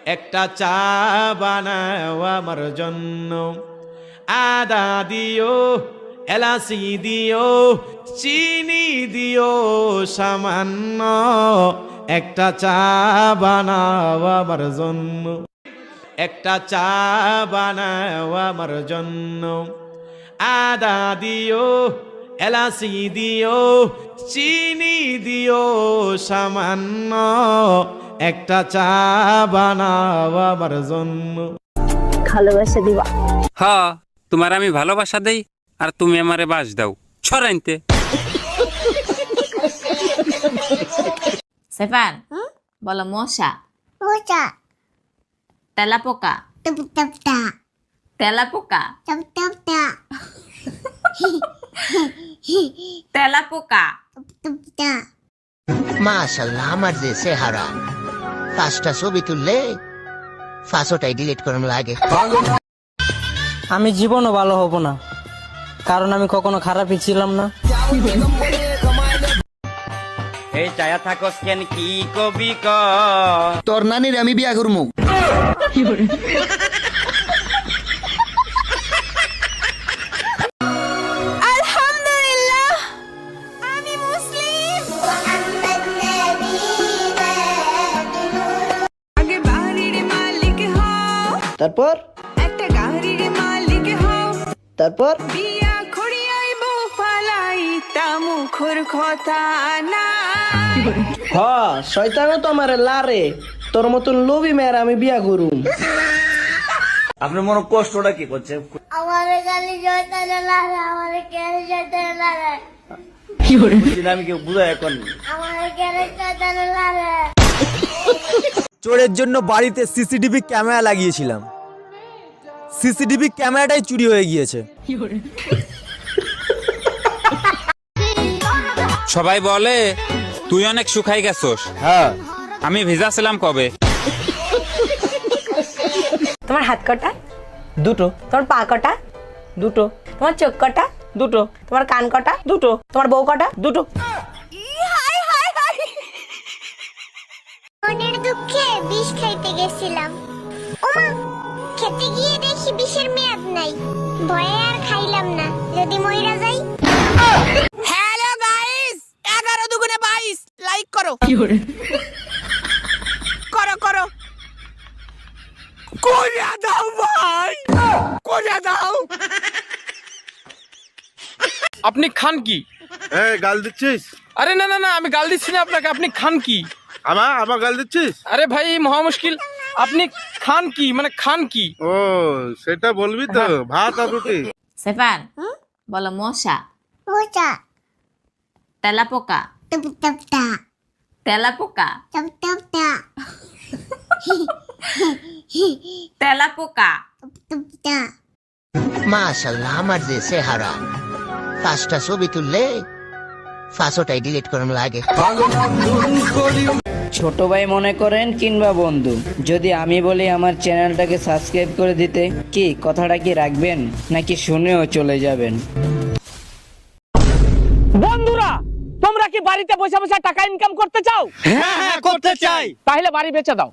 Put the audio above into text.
একটা চা বানাও আমার জন্য, আদা দিও, এলাচি দিও, চিনি দিও সামান্য, একটা চা বানাও আমার জন্য, একটা চা বানাও আমার জন্য, আদা দিও, এলাচি দিও, চিনি দিও সামান্য, একটা চা বানাও আমার জন্য। ভালোবাসা দিবা? হ্যাঁ, তোমার আমি ভালোবাসা দেই আর তুমি আমারে বাস দাও। ছড়াইতে সেফান বলো মশা, মোচা, তেলাপোকা, টপ টপ টা, তেলাপোকা, টপ টপ টা, তেলাপোকা। টপ টপ টা। মাশাআল্লাহ, আমার যে চেহারা, 5টা ছবি তুললে 5টাই ডিলিট করম লাগে। আমি জীবনও ভালো হব না, কারণ আমি কখনো খারাপই ছিলাম না। এই চায়া থাকস কেন, কি কবি ক? তোর নানির আমি বিয়া করমু। আলহামদুলিল্লাহ আমি মুসলিম। আগে বাড়ির মালিক হও, তারপর একটা গাড়ির মালিক হও, তারপর বিয়া খড়িয়াইব পালাই তা মুখর কথা না। হ শয়তানও তো আমার লারে, তোর মতন লোভী মেয়ের আমি বিয়া করুম। আপনার মনে কষ্টটা কি করছে? আমার গালি শয়তানে লাগে, আমার কেন শয়তানে লাগে, আমি কি বুঝাই এখন? আমার কেন শয়তানে লাগে। চোরের জন্য বাড়িতে সিসিটিভি ক্যামেরা লাগিয়েছিলাম, সিসিটিভি ক্যামেরাটাই চুরি হয়ে গিয়েছে। সবাই বলে তুই অনেক শুকাই গেছস। হ্যাঁ, আমি ভিজা ছিলাম কবে? তোমার হাত কটা? দুটো। তোমার পা কটা? দুটো। তোমার চোখ কটা? দুটো। তোমার কান কটা? দুটো। তোমার বউ কটা? দুটো। মনের দুঃখে বিষ খাইতে গেছিলাম, ওমা খেতে গিয়ে দেখি বিষের মেয়াদ নাই, ভয়ে আর খাইলাম না, যদি মইরা যাই। হ্যালো গাইস, 11 দুগুণে 22 লাইক করো। করো করো, কোরিয়া দাও ভাই, কোরিয়া দাও। আপনি খান কি? গাল দিচ্ছিস? আরে না না না, আমি গাল দিচ্ছি না আপনাকে। আপনি খান কি? আমার গাল দিচ্ছিস? আরে ভাই মহা মুশকিল। আপনি খান কি, মানে খান কি? ও সেটা বলবি তো, ভাত আর রুটি। সেফান বলো মশা, মোচা, তেলাপোকা, টপ টপ টা, তেলাপোকা, টপ টপ টা, তেলাপোকা। টপ টপ টা। মাশাআল্লাহ, আমার যে চেহারা, 5টা ছবি তুললে 5টাই ডিলিট করম লাগে। ছোট ভাই মনে করেন কিংবা বন্ধু, যদি আমি বলি আমার চ্যানেলটাকে সাবস্ক্রাইব করে দিতে, কি কথাটা কি রাখবেন নাকি শুনেও চলে যাবেন? বন্ধুরা, তোমরা কি বাড়িতে বসে বসে টাকা ইনকাম করতে চাও? হ্যাঁ করতে চাই। তাহলে বাড়ি বেচে দাও।